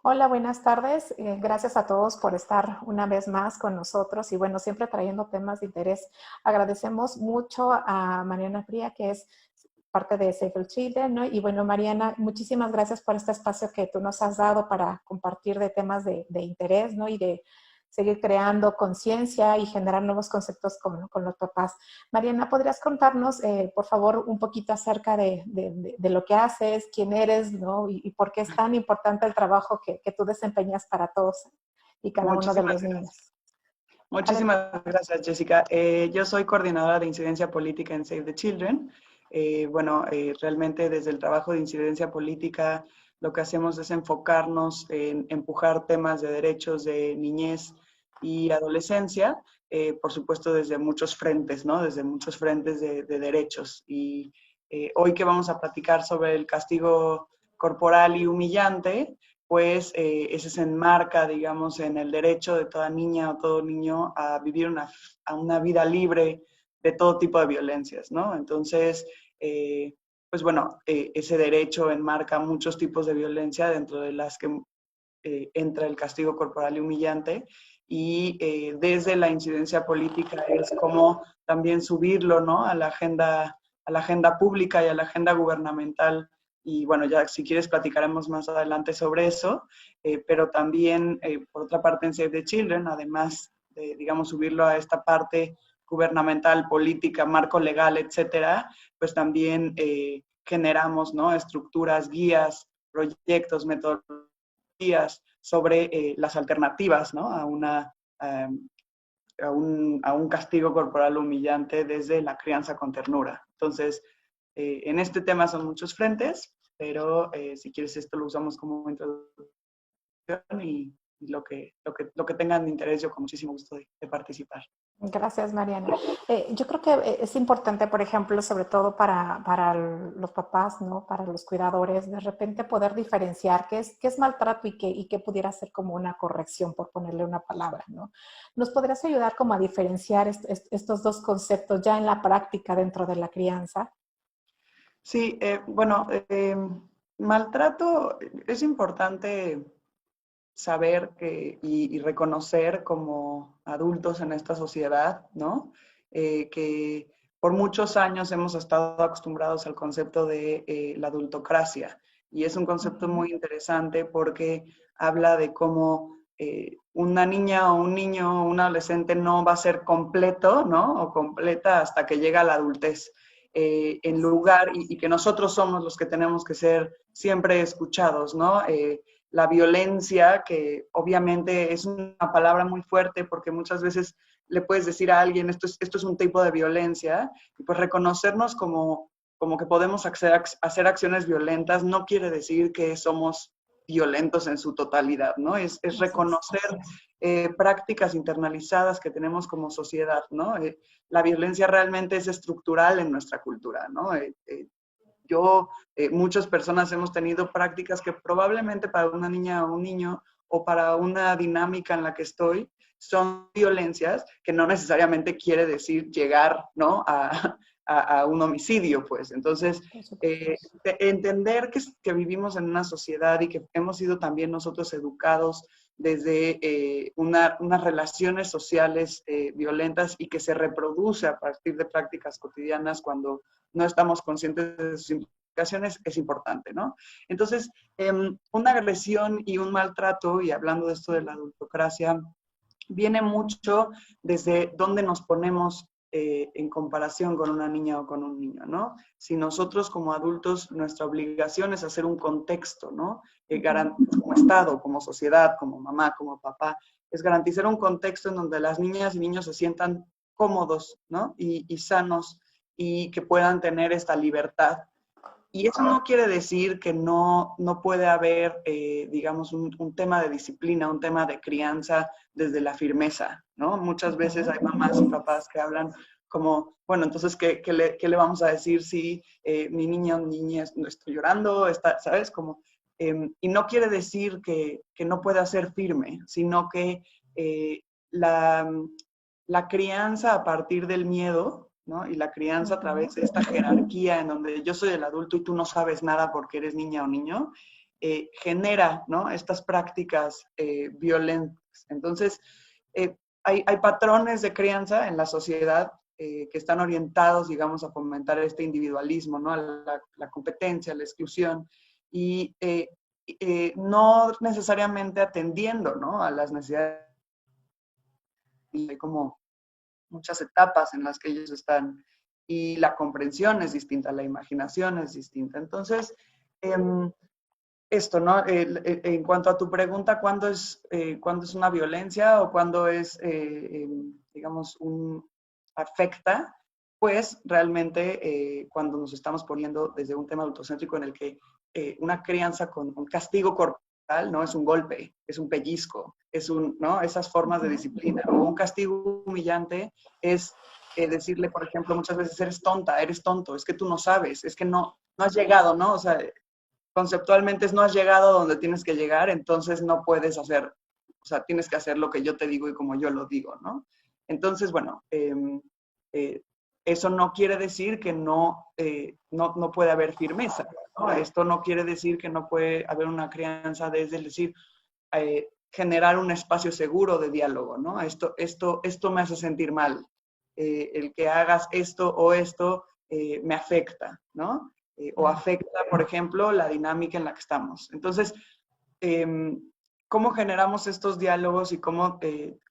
Hola, buenas tardes. Gracias a todos por estar una vez más con nosotros y bueno, siempre trayendo temas de interés. Agradecemos mucho a Mariana Fría, que es parte de Save the Children, ¿no? Y bueno, Mariana, muchísimas gracias por este espacio que tú nos has dado para compartir de temas de interés, ¿no? Y de seguir creando conciencia y generar nuevos conceptos con los papás. Mariana, ¿podrías contarnos, por favor, un poquito acerca de lo que haces, quién eres, ¿no? Y por qué es tan importante el trabajo que tú desempeñas para todos y cada uno de Muchísimas los gracias. niños? Adelante. Muchísimas gracias, Jessica. Yo soy coordinadora de incidencia política en Save the Children. Realmente desde el trabajo de incidencia política lo que hacemos es enfocarnos en empujar temas de derechos de niñez y adolescencia, por supuesto desde muchos frentes, ¿no? Desde muchos frentes de derechos. Y hoy que vamos a platicar sobre el castigo corporal y humillante, pues ese se enmarca, digamos, en el derecho de toda niña o todo niño a vivir a una vida libre de todo tipo de violencias, ¿no? Entonces, ese derecho enmarca muchos tipos de violencia, dentro de las que entra el castigo corporal y humillante, y desde la incidencia política es como también subirlo, ¿no? A la agenda pública y a la agenda gubernamental. Y bueno, ya si quieres platicaremos más adelante sobre eso, pero también, por otra parte, en Save the Children, además de, digamos, subirlo a esta parte gubernamental, política, marco legal, etcétera, pues también generamos, ¿no? Estructuras, guías, proyectos, metodologías sobre las alternativas, ¿no? A un castigo corporal humillante desde la crianza con ternura. Entonces, en este tema son muchos frentes, pero si quieres esto lo usamos como introducción y lo que tengan de interés, yo con muchísimo gusto de participar. Gracias, Mariana. Yo creo que es importante, por ejemplo, sobre todo para los papás, ¿no? Para los cuidadores, de repente poder diferenciar qué es maltrato y qué pudiera ser como una corrección, por ponerle una palabra, ¿no? ¿Nos podrías ayudar como a diferenciar estos dos conceptos ya en la práctica dentro de la crianza? Sí, maltrato es importante saber y reconocer como adultos en esta sociedad, ¿no? Que por muchos años hemos estado acostumbrados al concepto de la adultocracia. Y es un concepto muy interesante porque habla de cómo una niña o un niño o un adolescente no va a ser completo, ¿no? O completa hasta que llega a la adultez. En lugar, y que nosotros somos los que tenemos que ser siempre escuchados, ¿no? La violencia, que obviamente es una palabra muy fuerte porque muchas veces le puedes decir a alguien, esto es un tipo de violencia, y pues reconocernos como que podemos hacer acciones violentas no quiere decir que somos violentos en su totalidad, ¿no? Es reconocer prácticas internalizadas que tenemos como sociedad, ¿no? La violencia realmente es estructural en nuestra cultura, ¿no? Muchas personas hemos tenido prácticas que probablemente para una niña o un niño o para una dinámica en la que estoy son violencias que no necesariamente quiere decir llegar, ¿no? a un homicidio, pues. Entonces, Por supuesto. entender que vivimos en una sociedad y que hemos sido también nosotros educados desde unas relaciones sociales violentas y que se reproduce a partir de prácticas cotidianas cuando no estamos conscientes de sus implicaciones, es importante, ¿no? Entonces, una agresión y un maltrato, y hablando de esto de la adultocracia, viene mucho desde dónde nos ponemos en comparación con una niña o con un niño, ¿no? Si nosotros como adultos, nuestra obligación es hacer un contexto, ¿no? Como Estado, como sociedad, como mamá, como papá, es garantizar un contexto en donde las niñas y niños se sientan cómodos, ¿no? Y sanos y que puedan tener esta libertad. Y eso no quiere decir que no puede haber, digamos, un tema de disciplina, un tema de crianza desde la firmeza, ¿no? Muchas veces hay mamás y papás que hablan como, bueno, entonces, ¿qué le vamos a decir si mi niña o niña no está llorando, está, ¿sabes? Como, y no quiere decir que no pueda ser firme, sino que eh, la, la crianza a partir del miedo, ¿no? Y la crianza a través de esta jerarquía en donde yo soy el adulto y tú no sabes nada porque eres niña o niño, genera, ¿no?, estas prácticas violentas. Entonces, hay patrones de crianza en la sociedad que están orientados, digamos, a fomentar este individualismo, ¿no?, a la competencia, a la exclusión, y no necesariamente atendiendo, ¿no?, a las necesidades. Hay como muchas etapas en las que ellos están, y la comprensión es distinta, la imaginación es distinta. Entonces, esto, ¿no? En cuanto a tu pregunta, cuándo es una violencia o cuándo es, digamos, afecta? Pues realmente cuando nos estamos poniendo desde un tema autocéntrico en el que una crianza con un castigo corporal no es un golpe, es un pellizco, ¿no?, esas formas de disciplina. O un castigo humillante es decirle, por ejemplo, muchas veces, eres tonta, eres tonto, es que tú no sabes, es que no has llegado, ¿no? O sea, conceptualmente no has llegado donde tienes que llegar, entonces no puedes hacer, o sea, tienes que hacer lo que yo te digo y como yo lo digo, ¿no? Entonces, bueno, eso no quiere decir que no puede haber firmeza, ¿no? Esto no quiere decir que no puede haber una crianza desde el decir, generar un espacio seguro de diálogo, ¿no? Esto me hace sentir mal. El que hagas esto o esto me afecta, ¿no? O afecta, por ejemplo, la dinámica en la que estamos. Entonces, ¿cómo generamos estos diálogos y cómo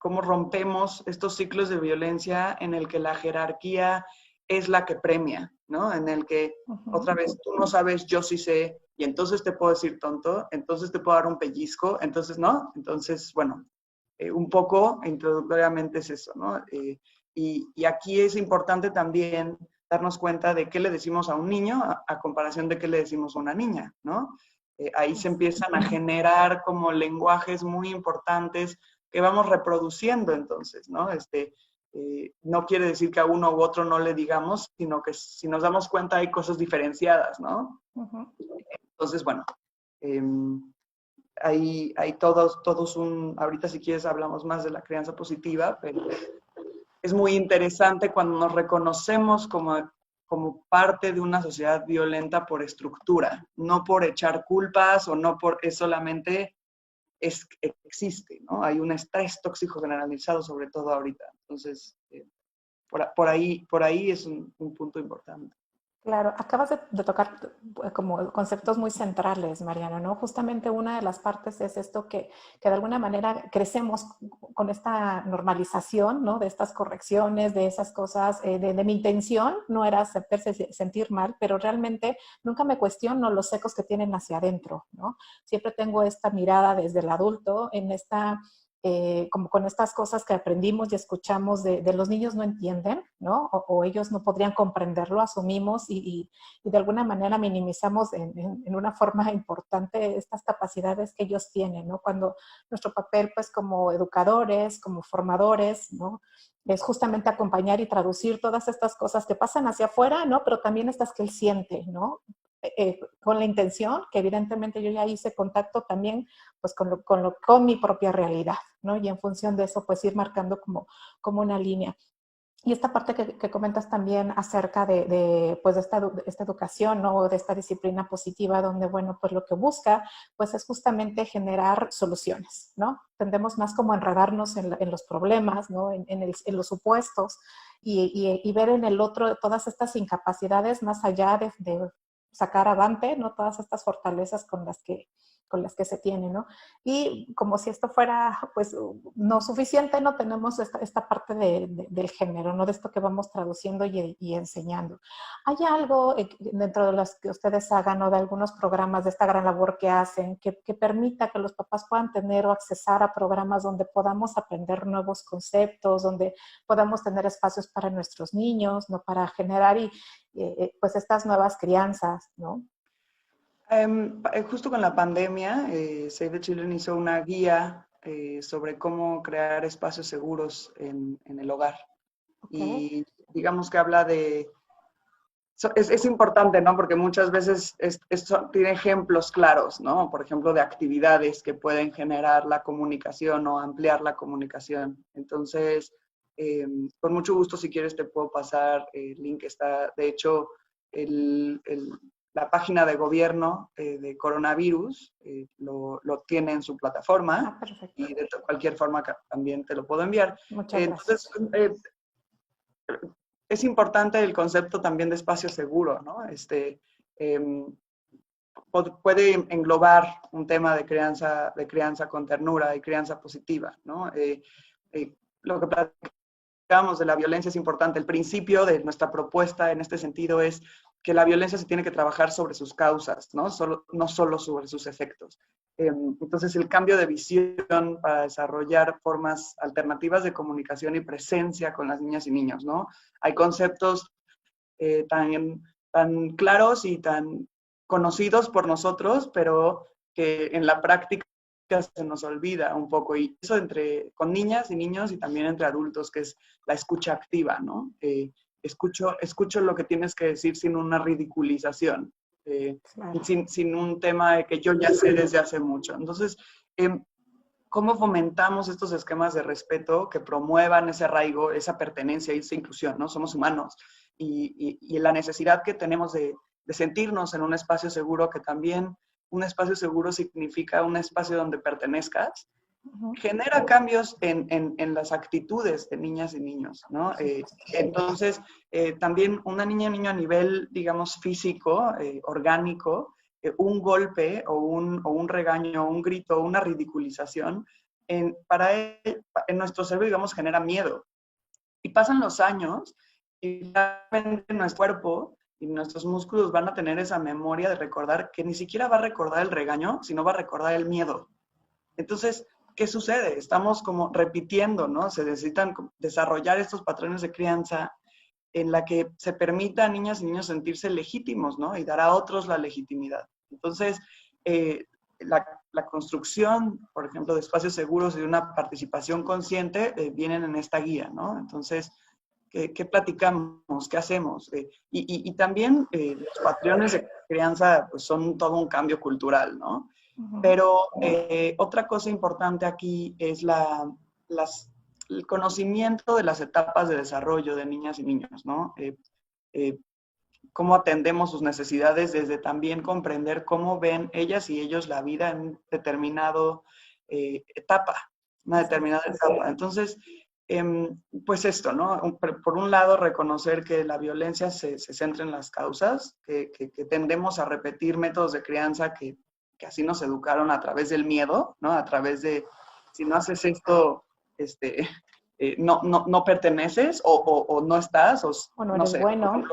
rompemos estos ciclos de violencia en el que la jerarquía es la que premia, ¿no? En el que, otra vez, tú no sabes, yo sí sé, y entonces te puedo decir tonto, entonces te puedo dar un pellizco, entonces, ¿no? Entonces, bueno, un poco introductoriamente es eso, ¿no? Y aquí es importante también darnos cuenta de qué le decimos a un niño a comparación de qué le decimos a una niña, ¿no? Ahí se empiezan a generar como lenguajes muy importantes que vamos reproduciendo entonces, ¿no? No quiere decir que a uno u otro no le digamos, sino que si nos damos cuenta hay cosas diferenciadas, ¿no? Entonces, bueno, hay todos ahorita si quieres hablamos más de la crianza positiva, pero es muy interesante cuando nos reconocemos como parte de una sociedad violenta por estructura, no por echar culpas o no por, es solamente, existe, ¿no? Hay un estrés tóxico generalizado, sobre todo ahorita. Entonces, por ahí es un punto importante. Claro, acabas de tocar como conceptos muy centrales, Mariana, ¿no? Justamente una de las partes es esto que de alguna manera crecemos con esta normalización, ¿no? De estas correcciones, de esas cosas, de mi intención no era hacerse sentir mal, pero realmente nunca me cuestiono los ecos que tienen hacia adentro, ¿no? Siempre tengo esta mirada desde el adulto en esta como con estas cosas que aprendimos y escuchamos de los niños no entienden, ¿no? O ellos no podrían comprenderlo, asumimos y de alguna manera minimizamos en una forma importante estas capacidades que ellos tienen, ¿no? Cuando nuestro papel, pues, como educadores, como formadores, ¿no? Es justamente acompañar y traducir todas estas cosas que pasan hacia afuera, ¿no? Pero también estas que él siente, ¿no? Con la intención, que evidentemente yo ya hice contacto también pues con mi propia realidad, ¿no? Y en función de eso, pues ir marcando como una línea. Y esta parte que comentas también acerca pues de esta educación, ¿no? De esta disciplina positiva, donde, bueno, pues lo que busca, pues es justamente generar soluciones, ¿no? Tendemos más como a enredarnos en los problemas, ¿no? En los supuestos y ver en el otro todas estas incapacidades más allá de sacar avante, ¿no? Todas estas fortalezas con las que se tiene, ¿no? Y como si esto fuera, pues, no suficiente, no tenemos esta parte del género, ¿no? De esto que vamos traduciendo y enseñando. ¿Hay algo dentro de los que ustedes hagan o de algunos programas de esta gran labor que hacen que permita que los papás puedan tener o accesar a programas donde podamos aprender nuevos conceptos, donde podamos tener espacios para nuestros niños, ¿no? Para generar pues estas nuevas crianzas, ¿no? Justo con la pandemia, Save the Children hizo una guía sobre cómo crear espacios seguros en el hogar. Okay. Y digamos que habla de... Es importante, ¿no? Porque muchas veces tiene ejemplos claros, ¿no? Por ejemplo, de actividades que pueden generar la comunicación o ampliar la comunicación. Entonces, con mucho gusto, si quieres, te puedo pasar el link. Está, de hecho, la página de gobierno de coronavirus, lo tiene en su plataforma, y de cualquier forma también te lo puedo enviar. Muchas Entonces, es importante el concepto también de espacio seguro, ¿no? Puede englobar un tema de crianza con ternura y crianza positiva, ¿no? Lo que platicamos de la violencia es importante. El principio de nuestra propuesta en este sentido es que la violencia se tiene que trabajar sobre sus causas, ¿no? No solo sobre sus efectos. Entonces, el cambio de visión para desarrollar formas alternativas de comunicación y presencia con las niñas y niños, ¿no? Hay conceptos tan claros y tan conocidos por nosotros, pero que en la práctica se nos olvida un poco. Y eso con niñas y niños y también entre adultos, que es la escucha activa, ¿no? Escucho lo que tienes que decir sin una ridiculización. Claro. sin un tema que yo ya sé desde hace mucho. Entonces, ¿cómo fomentamos estos esquemas de respeto que promuevan ese arraigo, esa pertenencia y esa inclusión, ¿no? Somos humanos. Y la necesidad que tenemos de sentirnos en un espacio seguro, que también un espacio seguro significa un espacio donde pertenezcas, genera cambios en las actitudes de niñas y niños, ¿no? Entonces, también una niña y niño a nivel, digamos, físico, orgánico, un golpe o un regaño, un grito, una ridiculización, en nuestro cerebro, digamos, genera miedo. Y pasan los años y realmente nuestro cuerpo y nuestros músculos van a tener esa memoria de recordar que ni siquiera va a recordar el regaño, sino va a recordar el miedo. Entonces, ¿qué sucede? Estamos como repitiendo, ¿no? Se necesitan desarrollar estos patrones de crianza en la que se permita a niñas y niños sentirse legítimos, ¿no? Y dar a otros la legitimidad. Entonces, la construcción, por ejemplo, de espacios seguros y de una participación consciente vienen en esta guía, ¿no? Entonces, ¿qué platicamos? ¿Qué hacemos? Y también los patrones de crianza pues, son todo un cambio cultural, ¿no? Pero otra cosa importante aquí es el conocimiento de las etapas de desarrollo de niñas y niños, ¿no? Cómo atendemos sus necesidades desde también comprender cómo ven ellas y ellos la vida en una determinada etapa. Entonces, pues esto, ¿no? Por un lado, reconocer que la violencia se centra en las causas, que tendemos a repetir métodos de crianza que así nos educaron a través del miedo, ¿no? A través de, si no haces esto, no perteneces o no estás, o no eres bueno.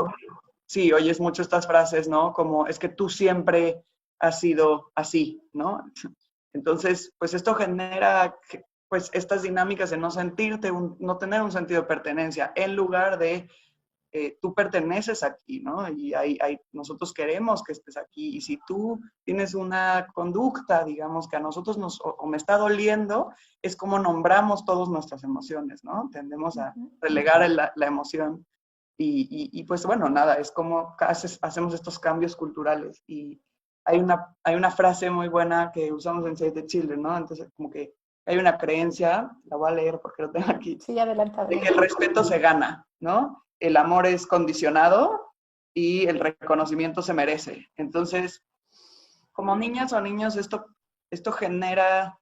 Sí, oyes mucho estas frases, ¿no? Como, es que tú siempre has sido así, ¿no? Entonces, pues esto genera pues estas dinámicas de no sentirte, no tener un sentido de pertenencia, en lugar de tú perteneces aquí, ¿no? Y nosotros queremos que estés aquí. Y si tú tienes una conducta, digamos, que a nosotros o me está doliendo, es como nombramos todas nuestras emociones, ¿no? Tendemos a relegar la emoción. Y pues bueno, nada, es como hacemos estos cambios culturales. Y hay una frase muy buena que usamos en Save the Children, ¿no? Entonces, como que hay una creencia, la voy a leer porque lo tengo aquí. Sí, adelante. De que el respeto se gana, ¿no? El amor es condicionado y el reconocimiento se merece. Entonces, como niñas o niños, esto genera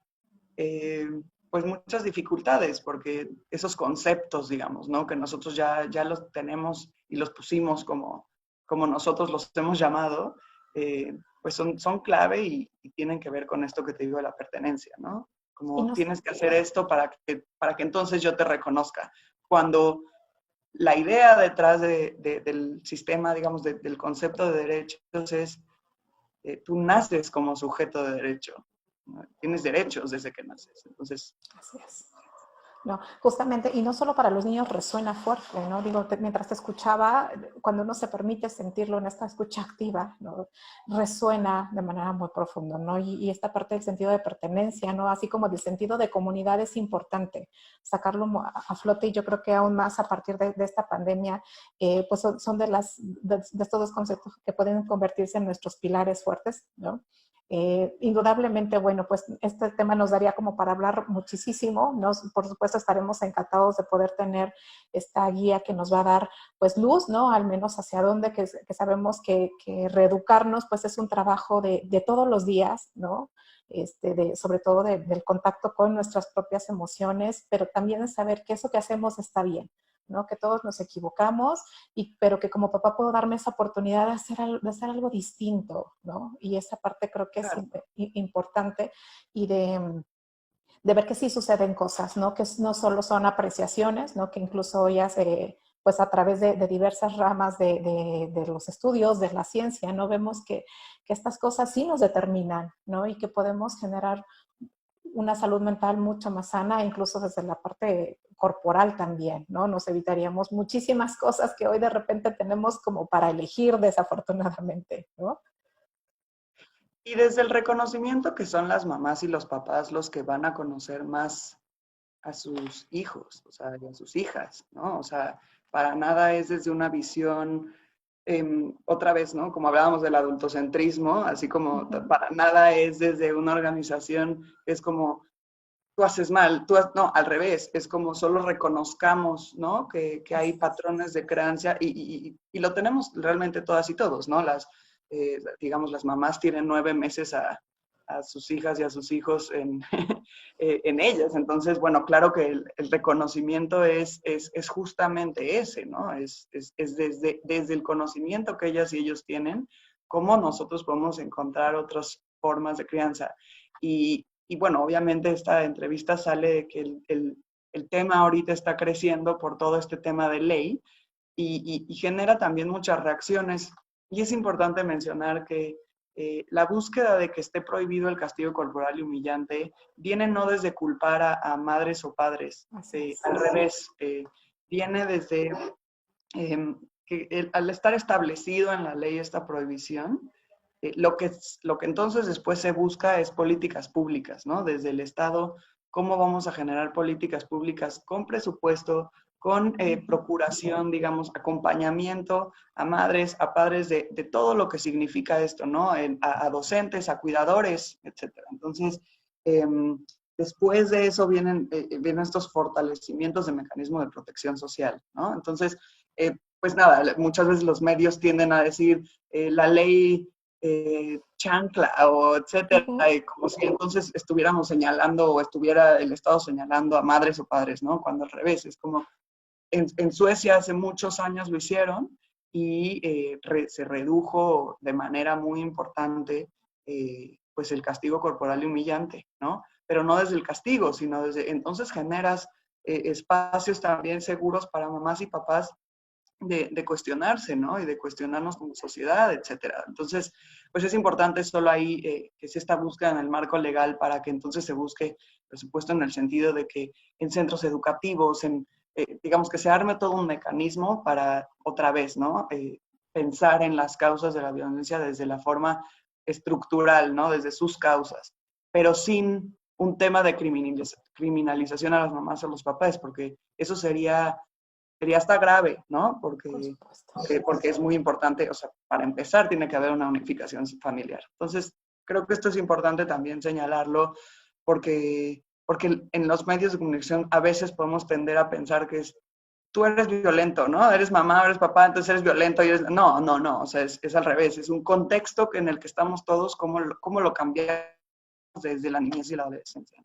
pues muchas dificultades, porque esos conceptos, digamos, ¿no? Que nosotros ya los tenemos y los pusimos como nosotros los hemos llamado, pues son clave y tienen que ver con esto que te digo de la pertenencia, ¿no? Como tienes que hacer esto para que entonces yo te reconozca. Cuando la idea detrás del sistema, digamos, del concepto de derechos es, tú naces como sujeto de derecho, ¿no? Tienes derechos desde que naces. Entonces, así es. No, justamente, y no solo para los niños resuena fuerte, ¿no? Digo, mientras te escuchaba, cuando uno se permite sentirlo en esta escucha activa, ¿no? Resuena de manera muy profunda, ¿no? Y esta parte del sentido de pertenencia, ¿no? Así como del sentido de comunidad es importante sacarlo a flote, y yo creo que aún más a partir de esta pandemia, pues son de estos dos conceptos que pueden convertirse en nuestros pilares fuertes, ¿no? Indudablemente, bueno, pues este tema nos daría como para hablar muchísimo. Por supuesto, estaremos encantados de poder tener esta guía que nos va a dar, pues, luz, ¿no? Al menos hacia dónde, que sabemos que reeducarnos, pues, es un trabajo de todos los días, ¿no? Sobre todo del contacto con nuestras propias emociones, pero también de saber que eso que hacemos está bien, ¿no? Que todos nos equivocamos, pero que como papá puedo darme esa oportunidad de hacer algo distinto, ¿no? Y esa parte creo que es Claro. importante y de ver que sí suceden cosas, ¿no? Que no solo son apreciaciones, ¿no? Que incluso ellas, pues a través de diversas ramas de los estudios, de la ciencia, ¿no? Vemos que estas cosas sí nos determinan, ¿no? Y que podemos generar una salud mental mucho más sana, incluso desde la parte corporal también, ¿no? Nos evitaríamos muchísimas cosas que hoy de repente tenemos como para elegir desafortunadamente, ¿no? Y desde el reconocimiento que son las mamás y los papás los que van a conocer más a sus hijos, o sea, y a sus hijas, ¿no? O sea, para nada es desde una visión, otra vez, ¿no? Como hablábamos del adultocentrismo, así como para nada es desde una organización, es como, tú haces mal, no, al revés, es como solo reconozcamos, ¿no? Que hay patrones de creencia y lo tenemos realmente todas y todos, ¿no? Digamos, las mamás tienen 9 meses a sus hijas y a sus hijos en ellas. Entonces, bueno, claro que el reconocimiento es justamente ese, ¿no? Es desde el conocimiento que ellas y ellos tienen, cómo nosotros podemos encontrar otras formas de crianza. Y bueno, obviamente esta entrevista sale de que el tema ahorita está creciendo por todo este tema de ley y genera también muchas reacciones. Y es importante mencionar que la búsqueda de que esté prohibido el castigo corporal y humillante viene no desde culpar a madres o padres, al revés, viene desde que al estar establecido en la ley esta prohibición, lo que entonces después se busca es políticas públicas, ¿no? Desde el Estado, cómo vamos a generar políticas públicas con presupuesto, con procuración, digamos, acompañamiento a madres, a padres de todo lo que significa esto, ¿no? A docentes, a cuidadores, etcétera. Entonces, eh, después de eso vienen estos fortalecimientos de mecanismos de protección social, ¿no? Entonces, pues nada, muchas veces los medios tienden a decir la ley chancla o etcétera, como si entonces estuviéramos señalando o estuviera el Estado señalando a madres o padres, ¿no? Cuando al revés, es como en Suecia hace muchos años lo hicieron y se redujo de manera muy importante pues el castigo corporal y humillante, ¿no? Pero no desde el castigo, sino desde, entonces generas espacios también seguros para mamás y papás de cuestionarse, ¿no? Y de cuestionarnos como sociedad, etcétera. Entonces, pues es importante solo ahí que se esta búsqueda en el marco legal para que entonces se busque, por supuesto, en el sentido de que en centros educativos, digamos que se arme todo un mecanismo para, otra vez, ¿no? Pensar en las causas de la violencia desde la forma estructural, ¿no? Desde sus causas, pero sin un tema de criminalización a las mamás o a los papás, porque eso sería hasta grave, ¿no? Por Porque, supuesto. porque es muy importante, o sea, para empezar tiene que haber una unificación familiar. Entonces, creo que esto es importante también señalarlo porque en los medios de comunicación a veces podemos tender a pensar que tú eres violento, ¿no? Eres mamá, eres papá, entonces eres violento y eres... No, no, no, o sea, es al revés, es un contexto en el que estamos todos, cómo lo cambiamos desde la niñez y la adolescencia.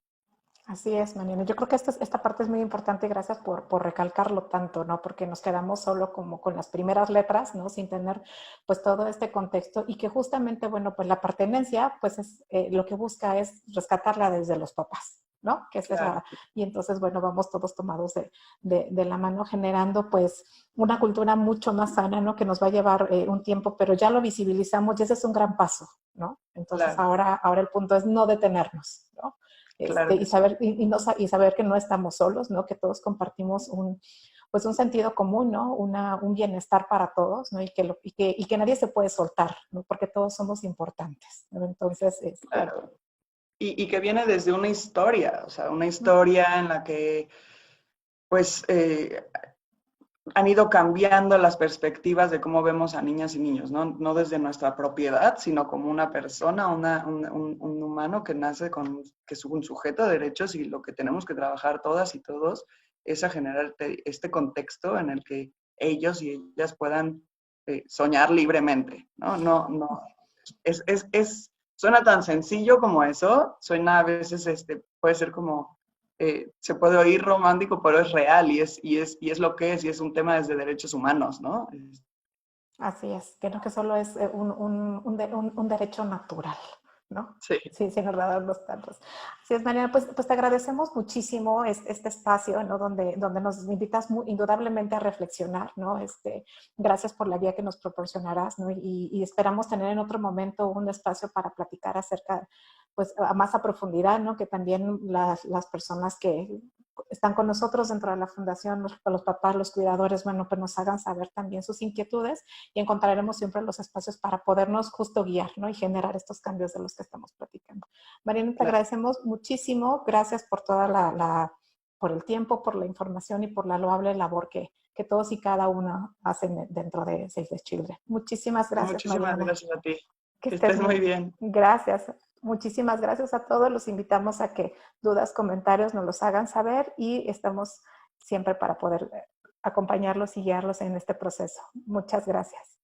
Así es, Mariana. Yo creo que esta parte es muy importante y gracias por recalcarlo tanto, ¿no? Porque nos quedamos solo como con las primeras letras, ¿no? Sin tener pues todo este contexto y que justamente, bueno, pues la pertenencia, pues es lo que busca es rescatarla desde los papás, ¿no? Que esa es Claro. y entonces, bueno, vamos todos tomados de la mano generando pues una cultura mucho más sana, ¿no? Que nos va a llevar un tiempo, pero ya lo visibilizamos y ese es un gran paso, ¿no? Entonces Claro, ahora el punto es no detenernos, ¿no? claro que Y sí. saber, y saber que no estamos solos, ¿no? Que todos compartimos pues un sentido común, ¿no? Un bienestar para todos, ¿no? Y que nadie se puede soltar, ¿no? Porque todos somos importantes, ¿no? Entonces, Claro. Y que viene desde una historia, o sea, una historia en la que, pues, han ido cambiando las perspectivas de cómo vemos a niñas y niños, ¿no? No desde nuestra propiedad, sino como una persona, un humano que nace con, que es un sujeto de derechos, y lo que tenemos que trabajar todas y todos es a generar este contexto en el que ellos y ellas puedan soñar libremente, ¿no? Suena tan sencillo como eso, suena a veces, puede ser como se puede oír romántico, pero es real y es lo que es, y es un tema desde derechos humanos, ¿no? Así es, que no que solo es un derecho natural, ¿no? Sí. Sí, sin los tantos. Así es, Mariana, pues te agradecemos muchísimo este espacio, ¿no? Donde nos invitas indudablemente a reflexionar, ¿no? Gracias por la guía que nos proporcionarás, ¿no? Y esperamos tener en otro momento un espacio para platicar acerca, pues, más a profundidad, ¿no? Que también las personas que están con nosotros dentro de la fundación, los papás, los cuidadores, bueno, pues nos hagan saber también sus inquietudes y encontraremos siempre los espacios para podernos justo guiar, ¿no? Y generar estos cambios de los que estamos platicando. Mariana, te agradecemos muchísimo. Gracias por toda por el tiempo, por la información y por la loable labor que todos y cada uno hacen dentro de Save the Children. Muchísimas gracias, Muchísimas Mariana. gracias a ti. Que Que estés estés muy muy bien. Gracias. Muchísimas gracias a todos. Los invitamos a que dudas, comentarios nos los hagan saber y estamos siempre para poder acompañarlos y guiarlos en este proceso. Muchas gracias.